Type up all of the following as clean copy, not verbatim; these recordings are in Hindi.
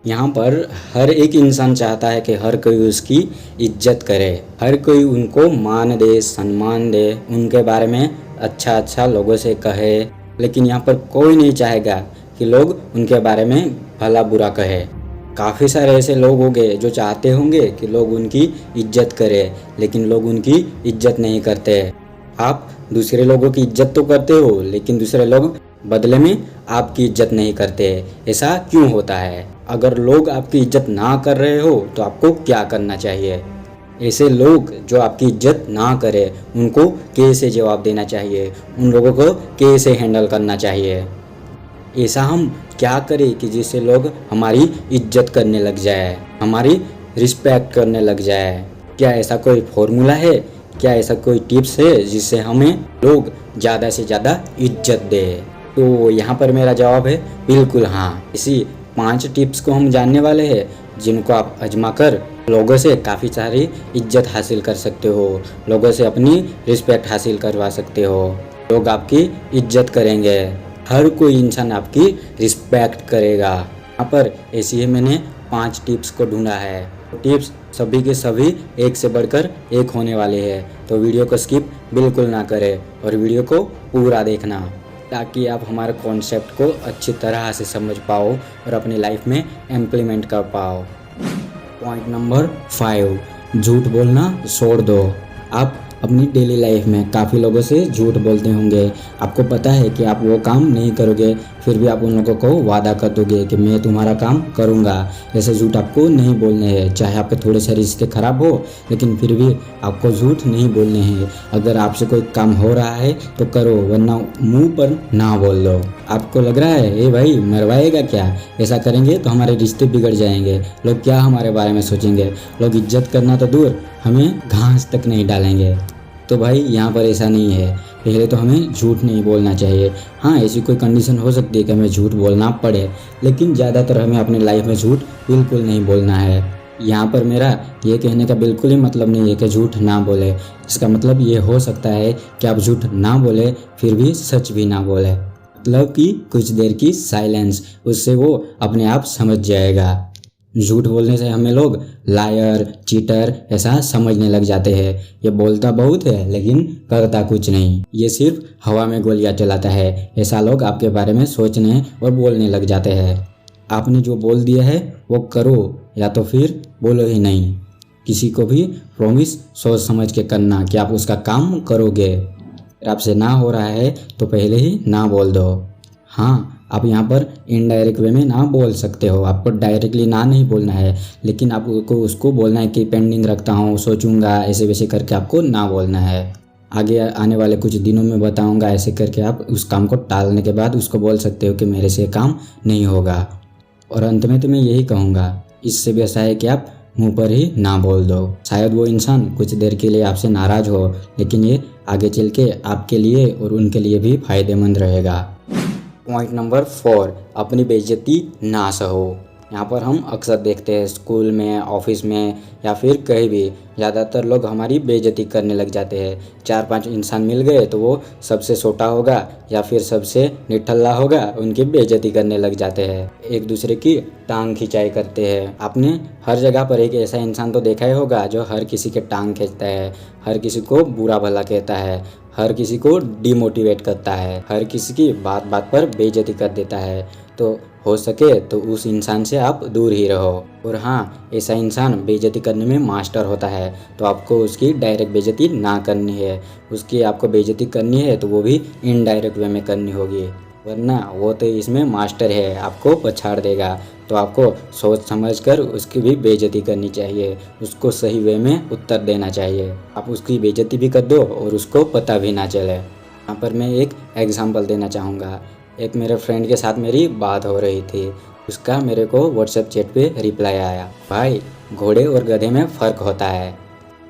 यहाँ पर हर एक इंसान चाहता है कि हर कोई उसकी इज्जत करे, हर कोई उनको मान दे, सम्मान दे, उनके बारे में अच्छा अच्छा लोगों से कहे। लेकिन यहाँ पर कोई नहीं चाहेगा कि लोग उनके बारे में भला बुरा कहे। काफ़ी सारे ऐसे लोग होंगे जो चाहते होंगे कि लोग उनकी इज्जत करें, लेकिन लोग उनकी इज्जत नहीं करते। आप दूसरे लोगों की इज्जत तो करते हो, लेकिन दूसरे लोग बदले में आपकी इज्जत नहीं करते। ऐसा क्यों होता है? अगर लोग आपकी इज्जत ना कर रहे हो तो आपको क्या करना चाहिए? ऐसे लोग जो आपकी इज्जत ना करें उनको कैसे जवाब देना चाहिए? उन लोगों को कैसे हैंडल करना चाहिए? ऐसा हम क्या करें कि जिससे लोग हमारी इज्जत करने लग जाए, हमारी रिस्पेक्ट करने लग जाए? क्या ऐसा कोई फॉर्मूला है? क्या ऐसा कोई टिप्स है जिससे हमें लोग ज़्यादा से ज़्यादा इज्जत दे? तो यहाँ पर मेरा जवाब है बिल्कुल हाँ। इसी 5 टिप्स को हम जानने वाले हैं जिनको आप आजमा कर लोगों से काफ़ी सारी इज्जत हासिल कर सकते हो, लोगों से अपनी रिस्पेक्ट हासिल करवा सकते हो। लोग आपकी इज्जत करेंगे, हर कोई इंसान आपकी रिस्पेक्ट करेगा। यहाँ पर ऐसी ही मैंने 5 टिप्स को ढूंढा है। टिप्स सभी के सभी एक से बढ़कर एक होने वाले हैं, तो वीडियो को स्किप बिल्कुल ना करें और वीडियो को पूरा देखना, ताकि आप हमारे कॉन्सेप्ट को अच्छी तरह से समझ पाओ और अपनी लाइफ में इम्प्लीमेंट कर पाओ। पॉइंट नंबर 5, झूठ बोलना छोड़ दो। आप अपनी डेली लाइफ में काफ़ी लोगों से झूठ बोलते होंगे। आपको पता है कि आप वो काम नहीं करोगे, फिर भी आप उन लोगों को वादा कर दोगे कि मैं तुम्हारा काम करूँगा। ऐसे झूठ आपको नहीं बोलने हैं। चाहे आपके थोड़े से रिश्ते ख़राब हो, लेकिन फिर भी आपको झूठ नहीं बोलने हैं। अगर आपसे कोई काम हो रहा है तो करो, वरना मुंह पर ना बोल दो। आपको लग रहा है ए भाई मरवाएगा क्या, ऐसा करेंगे तो हमारे रिश्ते बिगड़ जाएंगे, लोग क्या हमारे बारे में सोचेंगे, लोग इज्जत करना तो दूर हमें घास तक नहीं डालेंगे। तो भाई यहाँ पर ऐसा नहीं है। पहले तो हमें झूठ नहीं बोलना चाहिए। हाँ, ऐसी कोई कंडीशन हो सकती है कि हमें झूठ बोलना पड़े, लेकिन ज़्यादातर हमें अपनी लाइफ में झूठ बिल्कुल नहीं बोलना है। यहाँ पर मेरा ये कहने का बिल्कुल ही मतलब नहीं है कि झूठ ना बोले। इसका मतलब ये हो सकता है कि आप झूठ ना बोले फिर भी सच भी ना बोले, मतलब कि कुछ देर की साइलेंस, उससे वो अपने आप समझ जाएगा। झूठ बोलने से हमें लोग लायर, चीटर ऐसा समझने लग जाते हैं। ये बोलता बहुत है लेकिन करता कुछ नहीं, ये सिर्फ हवा में गोलियां चलाता है, ऐसा लोग आपके बारे में सोचने और बोलने लग जाते हैं। आपने जो बोल दिया है वो करो, या तो फिर बोलो ही नहीं। किसी को भी प्रॉमिस सोच समझ के करना कि आप उसका काम करोगे। अगर आपसे ना हो रहा है तो पहले ही ना बोल दो। हाँ, आप यहाँ पर इनडायरेक्ट वे में ना बोल सकते हो, आपको डायरेक्टली ना नहीं बोलना है, लेकिन आपको उसको बोलना है कि पेंडिंग रखता हूँ, सोचूंगा, ऐसे वैसे करके आपको ना बोलना है। आगे आने वाले कुछ दिनों में बताऊंगा, ऐसे करके आप उस काम को टालने के बाद उसको बोल सकते हो कि मेरे से काम नहीं होगा। और अंत में तो मैं यही कहूँगा, इससे भी ऐसा है कि आप मुंह पर ही ना बोल दो। शायद वो इंसान कुछ देर के लिए आपसे नाराज़ हो, लेकिन ये आगे चल के आपके लिए और उनके लिए भी फायदेमंद रहेगा। पॉइंट नंबर 4, अपनी बेइज्जती ना सहो। यहाँ पर हम अक्सर देखते हैं स्कूल में, ऑफिस में या फिर कहीं भी, ज़्यादातर लोग हमारी बेइज्जती करने लग जाते हैं। 4-5 इंसान मिल गए तो वो सबसे छोटा होगा या फिर सबसे निठल्ला होगा, उनकी बेइज्जती करने लग जाते हैं, एक दूसरे की टांग खिंचाई करते हैं। आपने हर जगह पर एक ऐसा इंसान तो देखा ही होगा जो हर किसी के टांग खींचता है, हर किसी को बुरा भला कहता है, हर किसी को डिमोटिवेट करता है, हर किसी की बात बात पर बेइज्जती कर देता है। तो हो सके तो उस इंसान से आप दूर ही रहो। और हाँ, ऐसा इंसान बेइज्जती करने में मास्टर होता है, तो आपको उसकी डायरेक्ट बेइज्जती ना करनी है। उसकी आपको बेइज्जती करनी है तो वो भी इनडायरेक्ट वे में करनी होगी, वरना वो तो इसमें मास्टर है, आपको पछाड़ देगा। तो आपको सोच समझ कर उसकी भी बेइज्जती करनी चाहिए, उसको सही वे में उत्तर देना चाहिए। आप उसकी बेइज्जती भी कर दो और उसको पता भी ना चले। यहाँ पर मैं एक एग्जांपल देना चाहूँगा। एक मेरे फ्रेंड के साथ मेरी बात हो रही थी, उसका मेरे को व्हाट्सएप चैट पे रिप्लाई आया, भाई घोड़े और गधे में फ़र्क होता है।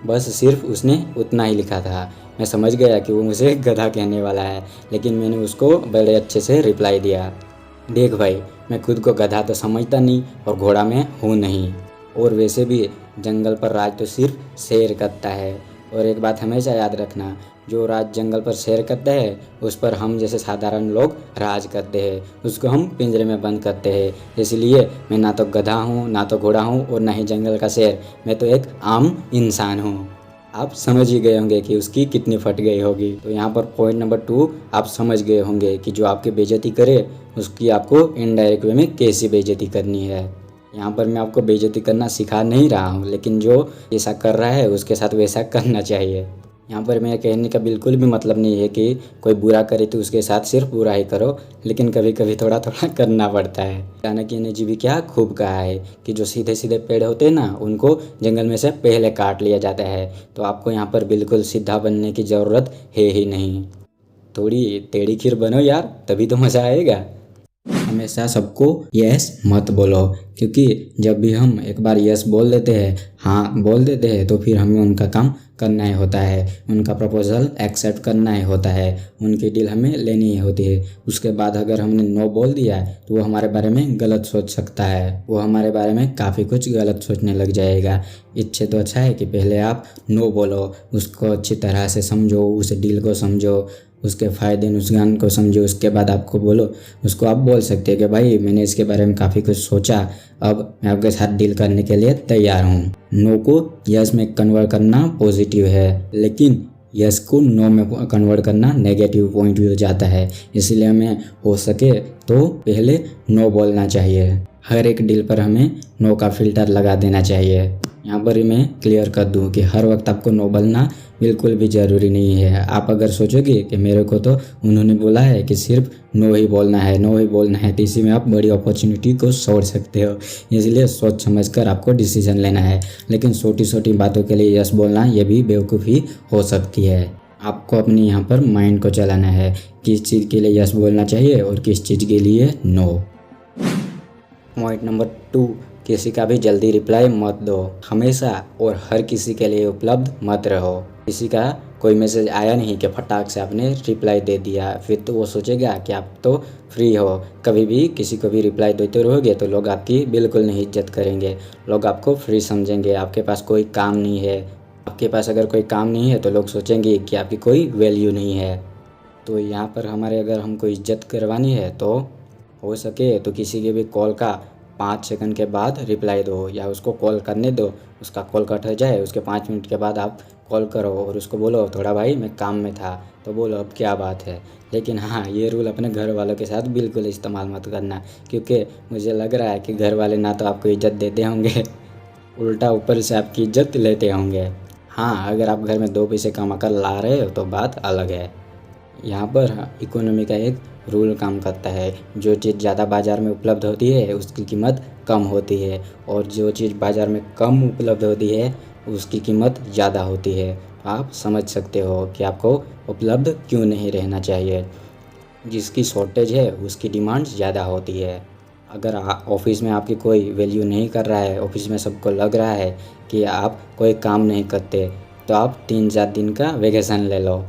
बस सिर्फ उसने उतना ही लिखा था। मैं समझ गया कि वो मुझे गधा कहने वाला है, लेकिन मैंने उसको बड़े अच्छे से रिप्लाई दिया, देख भाई, मैं खुद को गधा तो समझता नहीं और घोड़ा में हूँ नहीं, और वैसे भी जंगल पर राज तो सिर्फ शेर करता है। और एक बात हमेशा याद रखना, जो राज जंगल पर शेर करते हैं उस पर हम जैसे साधारण लोग राज करते हैं, उसको हम पिंजरे में बंद करते हैं। इसलिए मैं ना तो गधा हूँ, ना तो घोड़ा हूँ और ना ही जंगल का शेर, मैं तो एक आम इंसान हूँ। आप समझ ही गए होंगे कि उसकी कितनी फट गई होगी। तो यहाँ पर पॉइंट नंबर 2 आप समझ गए होंगे कि जो आपकी बेइज्जती करे उसकी आपको इनडायरेक्ट वे में कैसी बेइज्जती करनी है। यहाँ पर मैं आपको बेइज्जती करना सिखा नहीं रहा हूँ, लेकिन जो जैसा कर रहा है उसके साथ वैसा करना चाहिए। यहाँ पर मेरे कहने का बिल्कुल भी मतलब नहीं है कि कोई बुरा करे तो उसके साथ सिर्फ बुरा ही करो, लेकिन कभी कभी थोड़ा थोड़ा करना पड़ता है। चाणक्य ने जी भी क्या खूब कहा है कि जो सीधे सीधे पेड़ होते हैं ना, उनको जंगल में से पहले काट लिया जाता है। तो आपको यहाँ पर बिल्कुल सीधा बनने की ज़रूरत है ही नहीं। थोड़ी टेढ़ी खीर बनो यार, तभी तो मज़ा आएगा। हमेशा सबको यस मत बोलो, क्योंकि जब भी हम एक बार यस बोल देते हैं, हाँ बोल देते हैं, तो फिर हमें उनका काम करना ही होता है, उनका प्रपोजल एक्सेप्ट करना ही होता है, उनकी डील हमें लेनी ही होती है। उसके बाद अगर हमने नो बोल दिया तो वो हमारे बारे में गलत सोच सकता है, वो हमारे बारे में काफ़ी कुछ गलत सोचने लग जाएगा। इससे तो अच्छा है कि पहले आप नो बोलो, उसको अच्छी तरह से समझो, उस डील को समझो, उसके फ़ायदे नुकसान को समझो, उसके बाद आपको बोलो। उसको आप बोल सकते हैं कि भाई मैंने इसके बारे में काफ़ी कुछ सोचा, अब मैं आपके साथ डील करने के लिए तैयार हूँ। नो को यस में कन्वर्ट करना पॉजिटिव है, लेकिन यस को नो में कन्वर्ट करना नेगेटिव पॉइंट भी हो जाता है। इसलिए हमें हो सके तो पहले नो बोलना चाहिए। हर एक डील पर हमें नो का फिल्टर लगा देना चाहिए। यहाँ पर मैं क्लियर कर दूँ कि हर वक्त आपको नो बोलना बिल्कुल भी ज़रूरी नहीं है। आप अगर सोचोगे कि मेरे को तो उन्होंने बोला है कि सिर्फ नो ही बोलना है, नो ही बोलना है, तो इसी में आप बड़ी अपॉर्चुनिटी को छोड़ सकते हो। इसलिए सोच समझकर आपको डिसीजन लेना है। लेकिन छोटी छोटी बातों के लिए यस बोलना ये भी बेवकूफ़ी हो सकती है। आपको अपनी यहाँ पर माइंड को चलाना है, किस चीज़ के लिए यस बोलना चाहिए और किस चीज़ के लिए नो। पॉइंट नंबर 2, किसी का भी जल्दी रिप्लाई मत दो। हमेशा और हर किसी के लिए उपलब्ध मत रहो। किसी का कोई मैसेज आया नहीं कि फटाक से आपने रिप्लाई दे दिया, फिर तो वो सोचेगा कि आप तो फ्री हो। कभी भी किसी को भी रिप्लाई देते रहोगे तो लोग आपकी बिल्कुल नहीं इज्जत करेंगे, लोग आपको फ्री समझेंगे। आपके पास कोई काम नहीं है, आपके पास अगर कोई काम नहीं है तो लोग सोचेंगे कि आपकी कोई वैल्यू नहीं है। तो यहाँ पर हमारे अगर हमको इज्जत करवानी है तो हो सके तो किसी के भी कॉल का 5 सेकंड के बाद रिप्लाई दो, या उसको कॉल करने दो, उसका कॉल कट हो जाए उसके 5 मिनट के बाद आप कॉल करो और उसको बोलो थोड़ा भाई मैं काम में था, तो बोलो अब क्या बात है। लेकिन हाँ, ये रूल अपने घर वालों के साथ बिल्कुल इस्तेमाल मत करना, क्योंकि मुझे लग रहा है कि घर वाले ना तो आपको इज्जत देते होंगे, उल्टा ऊपर से आपकी इज्जत लेते होंगे। हाँ, अगर आप घर में 2 पैसे कमा कर ला रहे हो तो बात अलग है। यहाँ पर इकोनॉमी का एक रूल काम करता है, जो चीज़ ज़्यादा बाज़ार में उपलब्ध होती है उसकी कीमत कम होती है, और जो चीज़ बाज़ार में कम उपलब्ध होती है उसकी कीमत ज़्यादा होती है। आप समझ सकते हो कि आपको उपलब्ध क्यों नहीं रहना चाहिए। जिसकी शॉर्टेज है उसकी डिमांड ज़्यादा होती है। अगर ऑफिस में आपकी कोई वैल्यू नहीं कर रहा है, ऑफिस में सबको लग रहा है कि आप कोई काम नहीं करते, तो आप 3-4 दिन का वेकेशन ले लो।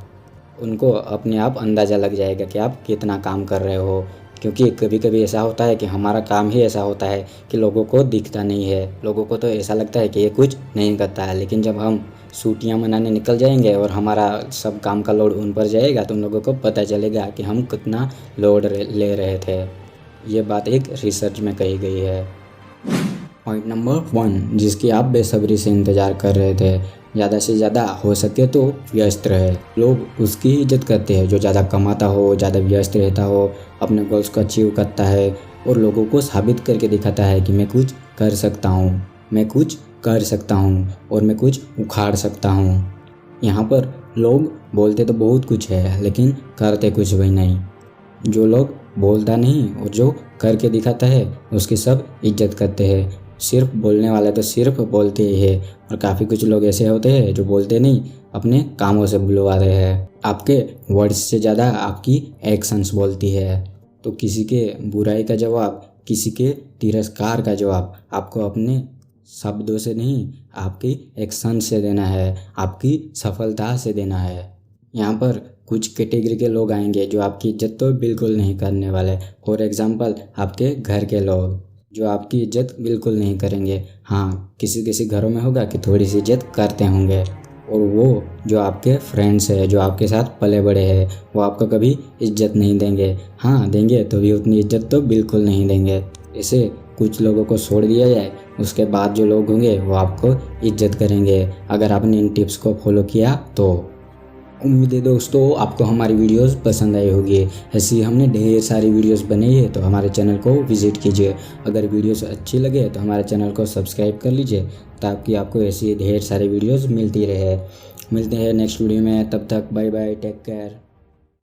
उनको अपने आप अंदाज़ा लग जाएगा कि आप कितना काम कर रहे हो, क्योंकि कभी कभी ऐसा होता है कि हमारा काम ही ऐसा होता है कि लोगों को दिखता नहीं है। लोगों को तो ऐसा लगता है कि ये कुछ नहीं करता है, लेकिन जब हम छुट्टियाँ मनाने निकल जाएंगे और हमारा सब काम का लोड उन पर जाएगा तो उन लोगों को पता चलेगा कि हम कितना लोड ले रहे थे। ये बात एक रिसर्च में कही गई है। पॉइंट नंबर 1, जिसकी आप बेसब्री से इंतज़ार कर रहे थे, ज़्यादा से ज़्यादा हो सके तो व्यस्त रहे। लोग उसकी इज्जत करते हैं जो ज़्यादा कमाता हो, ज़्यादा व्यस्त रहता हो, अपने गोल्स को अचीव करता है और लोगों को साबित करके दिखाता है कि मैं कुछ कर सकता हूँ, मैं कुछ कर सकता हूँ और मैं कुछ उखाड़ सकता हूँ। यहाँ पर लोग बोलते तो बहुत कुछ है लेकिन करते कुछ भी नहीं। जो लोग बोलता नहीं और जो करके दिखाता है उसकी सब इज्जत करते हैं। सिर्फ बोलने वाले तो सिर्फ बोलते ही है, और काफ़ी कुछ लोग ऐसे होते हैं जो बोलते नहीं, अपने कामों से बुलवाते हैं। आपके वर्ड्स से ज़्यादा आपकी एक्शंस बोलती है। तो किसी के बुराई का जवाब, किसी के तिरस्कार का जवाब आपको अपने शब्दों से नहीं, आपकी एक्शन से देना है, आपकी सफलता से देना है। यहाँ पर कुछ कैटेगरी के लोग आएंगे जो आपकी इज्जत तो बिल्कुल नहीं करने वाले। फॉर एग्जांपल, आपके घर के लोग जो आपकी इज्जत बिल्कुल नहीं करेंगे। हाँ, किसी किसी घरों में होगा कि थोड़ी सी इज्जत करते होंगे, और वो जो आपके फ्रेंड्स है, जो आपके साथ पले बड़े हैं, वो आपको कभी इज्जत नहीं देंगे। हाँ देंगे तो भी उतनी इज्जत तो बिल्कुल नहीं देंगे। इसे कुछ लोगों को छोड़ दिया जाए, उसके बाद जो लोग होंगे वो आपको इज्जत करेंगे, अगर आपने इन टिप्स को फॉलो किया तो। उम्मीद है दोस्तों आपको हमारी वीडियोस पसंद आई होगी। ऐसी हमने ढेर सारी वीडियोस बनाई है, तो हमारे चैनल को विजिट कीजिए। अगर वीडियोस अच्छी लगे तो हमारे चैनल को सब्सक्राइब कर लीजिए, ताकि आपको ऐसी ढेर सारी वीडियोस मिलती रहे। मिलते हैं नेक्स्ट वीडियो में, तब तक बाय बाय, टेक केयर।